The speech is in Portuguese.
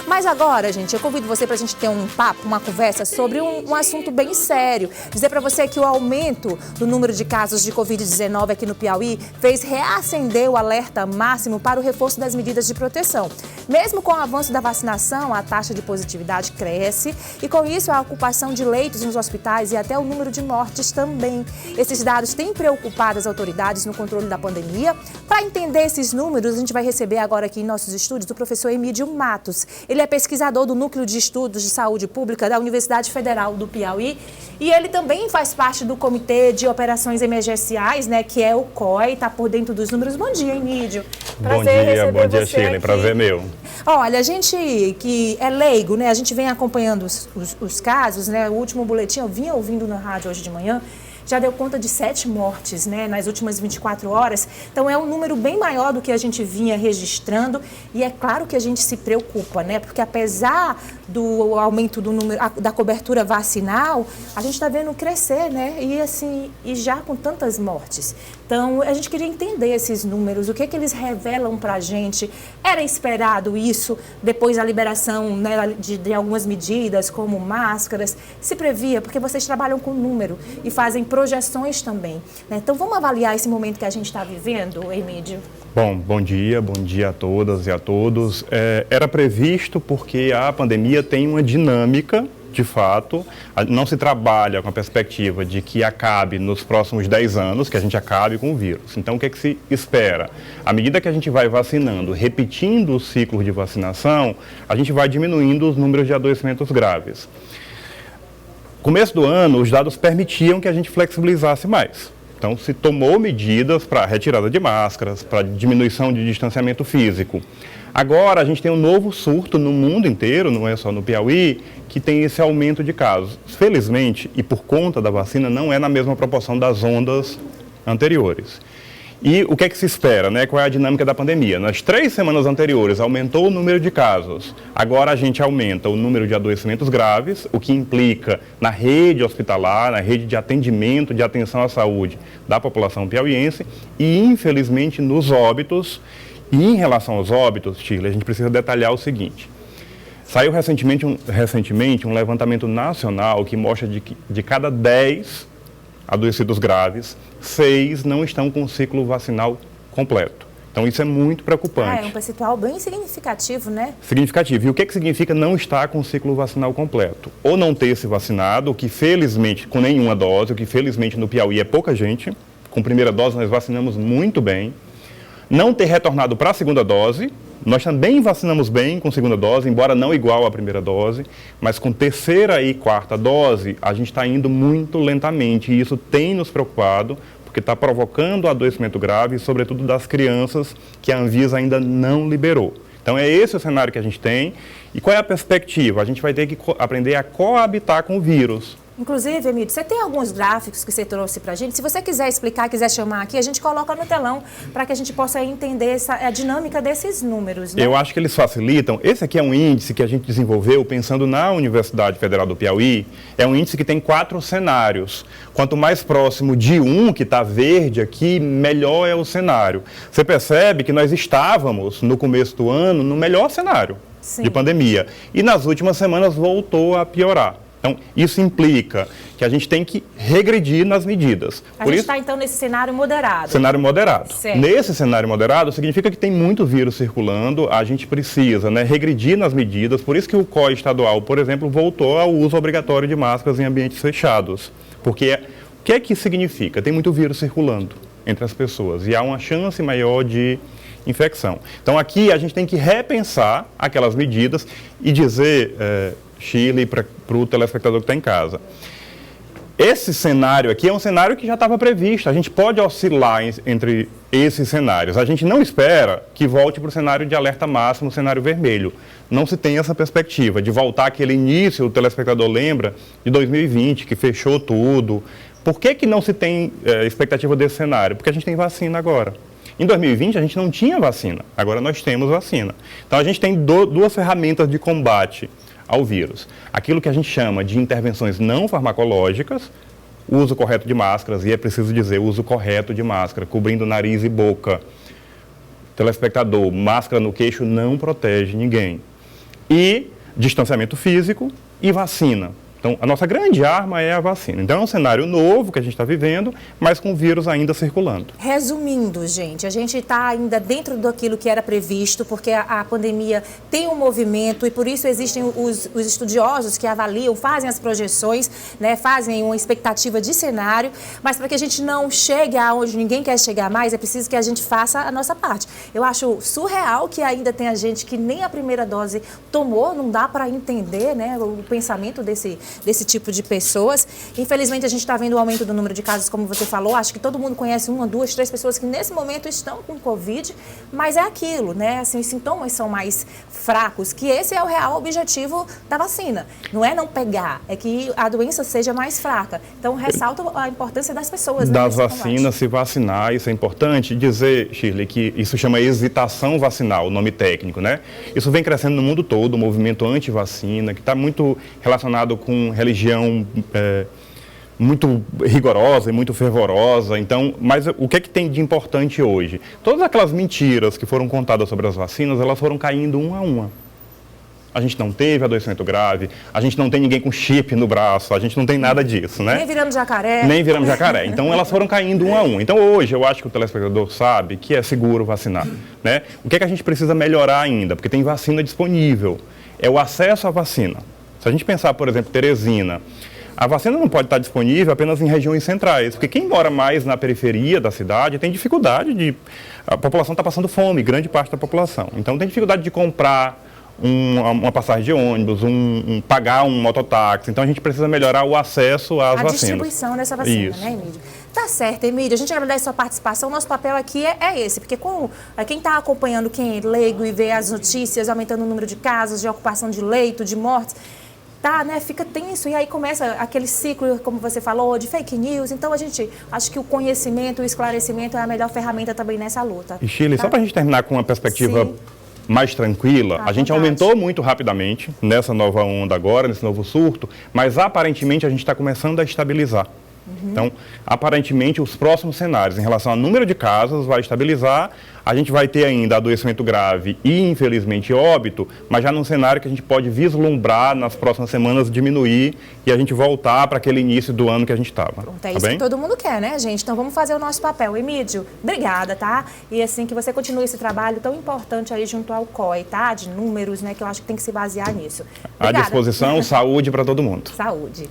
Mas agora, gente, eu convido você para a gente ter um papo, uma conversa sobre um assunto bem sério. Dizer para você que o aumento do número de casos de Covid-19 aqui no Piauí fez reacender o alerta máximo para o reforço das medidas de proteção. Mesmo com o avanço da vacinação, a taxa de positividade cresce e, com isso, a ocupação de leitos nos hospitais e até o número de mortes também. Esses dados têm preocupado as autoridades no controle da pandemia. Para entender esses números, a gente vai receber agora aqui em nossos estúdios o professor Emídio Matos. Ele é pesquisador do Núcleo de Estudos de Saúde Pública da Universidade Federal do Piauí e ele também faz parte do Comitê de Operações Emergenciais, né, que é o COI, está por dentro dos números. Bom dia, Emídio. Bom dia, Shirley. Prazer meu. Olha, a gente que é leigo, né, a gente vem acompanhando os casos, né, o último boletim eu vinha ouvindo na rádio hoje de manhã, já deu conta de 7 mortes, né, nas últimas 24 horas. Então, é um número bem maior do que a gente vinha registrando. E é claro que a gente se preocupa, né? Porque apesar do aumento do número, da cobertura vacinal, a gente está vendo crescer, né? E assim, e já com tantas mortes. Então, a gente queria entender esses números, o que eles revelam para a gente. Era esperado isso depois da liberação, né, de algumas medidas, como máscaras? Se previa, porque vocês trabalham com número e fazem projeções também, né? Então, vamos avaliar esse momento que a gente está vivendo, Emídio? Bom dia a todas e a todos. Era previsto porque a pandemia tem uma dinâmica, de fato, não se trabalha com a perspectiva de que acabe nos próximos 10 anos, que a gente acabe com o vírus. Então, o que é que se espera? À medida que a gente vai vacinando, repetindo o ciclo de vacinação, a gente vai diminuindo os números de adoecimentos graves. Começo do ano, os dados permitiam que a gente flexibilizasse mais. Então, se tomou medidas para retirada de máscaras, para diminuição de distanciamento físico. Agora, a gente tem um novo surto no mundo inteiro, não é só no Piauí, que tem esse aumento de casos. Felizmente, e por conta da vacina, não é na mesma proporção das ondas anteriores. E o que é que se espera, né? Qual é a dinâmica da pandemia? Nas 3 semanas anteriores aumentou o número de casos. Agora a gente aumenta o número de adoecimentos graves, o que implica na rede hospitalar, na rede de atendimento, de atenção à saúde da população piauiense e, infelizmente, nos óbitos. E em relação aos óbitos, Shirley, a gente precisa detalhar o seguinte. Saiu recentemente um levantamento nacional que mostra que de cada 10 adoecidos graves, 6 não estão com o ciclo vacinal completo. Então, isso é muito preocupante. É um percentual bem significativo, né? Significativo. E o que significa não estar com o ciclo vacinal completo? Ou não ter se vacinado, o que felizmente, com nenhuma dose, o que felizmente no Piauí é pouca gente. Com primeira dose nós vacinamos muito bem. Não ter retornado para a segunda dose. Nós também vacinamos bem com segunda dose, embora não igual à primeira dose, mas com terceira e quarta dose, a gente está indo muito lentamente e isso tem nos preocupado, porque está provocando adoecimento grave, sobretudo das crianças que a Anvisa ainda não liberou. Então é esse o cenário que a gente tem. E qual é a perspectiva? A gente vai ter que aprender a coabitar com o vírus. Inclusive, Emílio, você tem alguns gráficos que você trouxe para a gente? Se você quiser explicar, quiser chamar aqui, a gente coloca no telão para que a gente possa entender a dinâmica desses números, né? Eu acho que eles facilitam. Esse aqui é um índice que a gente desenvolveu pensando na Universidade Federal do Piauí. É um índice que tem 4 cenários. Quanto mais próximo de um, que está verde aqui, melhor é o cenário. Você percebe que nós estávamos, no começo do ano, no melhor cenário de pandemia. E nas últimas semanas voltou a piorar. Então, isso implica que a gente tem que regredir nas medidas. A gente está, então, nesse cenário moderado. Cenário moderado. Certo. Nesse cenário moderado, significa que tem muito vírus circulando, a gente precisa, né, regredir nas medidas. Por isso que o COI estadual, por exemplo, voltou ao uso obrigatório de máscaras em ambientes fechados. Porque o que é que significa? Tem muito vírus circulando entre as pessoas e há uma chance maior de infecção. Então, aqui a gente tem que repensar aquelas medidas e dizer... Shirley, para o telespectador que está em casa. Esse cenário aqui é um cenário que já estava previsto. A gente pode oscilar entre esses cenários. A gente não espera que volte para o cenário de alerta máximo, cenário vermelho. Não se tem essa perspectiva de voltar àquele início, o telespectador lembra, de 2020, que fechou tudo. Por que não se tem expectativa desse cenário? Porque a gente tem vacina agora. Em 2020, a gente não tinha vacina. Agora nós temos vacina. Então, a gente tem 2 ferramentas de combate ao vírus. Aquilo que a gente chama de intervenções não farmacológicas, o uso correto de máscaras, e é preciso dizer, o uso correto de máscara, cobrindo nariz e boca. Telespectador, máscara no queixo não protege ninguém. e distanciamento físico e vacina. Então, a nossa grande arma é a vacina. Então, é um cenário novo que a gente está vivendo, mas com o vírus ainda circulando. Resumindo, gente, a gente está ainda dentro daquilo que era previsto, porque a pandemia tem um movimento e por isso existem os estudiosos que avaliam, fazem as projeções, né, fazem uma expectativa de cenário, mas para que a gente não chegue aonde ninguém quer chegar mais, é preciso que a gente faça a nossa parte. Eu acho surreal que ainda tenha gente que nem a primeira dose tomou, não dá para entender, né, o pensamento desse tipo de pessoas. Infelizmente, a gente está vendo o aumento do número de casos, como você falou. Acho que todo mundo conhece 1, 2, 3 pessoas que nesse momento estão com Covid, mas é aquilo, né? Assim, os sintomas são mais fracos, que esse é o real objetivo da vacina. Não é não pegar, é que a doença seja mais fraca. Então, ressalto a importância das pessoas. Das vacinas, se vacinar, isso é importante. Dizer, Shirley, que isso chama hesitação vacinal, o nome técnico, né? Isso vem crescendo no mundo todo, o movimento anti-vacina, que está muito relacionado com religião muito rigorosa e muito fervorosa. Então, mas o que é que tem de importante hoje? Todas aquelas mentiras que foram contadas sobre as vacinas, elas foram caindo uma a uma. A gente não teve adoecimento grave, a gente não tem ninguém com chip no braço, a gente não tem nada disso, né? Nem viramos jacaré. Nem viramos jacaré. Então, elas foram caindo um a um. Então, hoje, eu acho que o telespectador sabe que é seguro vacinar, né? O que é que a gente precisa melhorar ainda? Porque tem vacina disponível. É o acesso à vacina. Se a gente pensar, por exemplo, Teresina, a vacina não pode estar disponível apenas em regiões centrais, porque quem mora mais na periferia da cidade tem dificuldade de... A população está passando fome, grande parte da população. Então, tem dificuldade de comprar uma passagem de ônibus, pagar um mototáxi. Então, a gente precisa melhorar o acesso às vacinas. A distribuição dessa vacina, né, Emílio? Tá certo, Emílio. A gente agradece a sua participação. Nosso papel aqui é esse, porque quem está acompanhando, quem é leigo e vê as notícias, aumentando o número de casos, de ocupação de leito, de mortes, tá, né, fica tenso e aí começa aquele ciclo, como você falou, de fake news. Então, a gente acha que o conhecimento, o esclarecimento é a melhor ferramenta também nessa luta. E, Shirley, tá? só para a gente terminar com uma perspectiva... Sim. Mais tranquila, a gente aumentou muito rapidamente nessa nova onda agora, nesse novo surto, mas aparentemente a gente está começando a estabilizar. Então, aparentemente, os próximos cenários em relação ao número de casos vai estabilizar, a gente vai ter ainda adoecimento grave e, infelizmente, óbito, mas já num cenário que a gente pode vislumbrar nas próximas semanas diminuir e a gente voltar para aquele início do ano que a gente estava. Pronto, é isso que todo mundo quer, né, gente? Então, vamos fazer o nosso papel. Emílio, obrigada, tá? E assim, que você continue esse trabalho tão importante aí junto ao COI, tá? De números, né, que eu acho que tem que se basear nisso. Obrigada. À disposição, saúde para todo mundo. Saúde.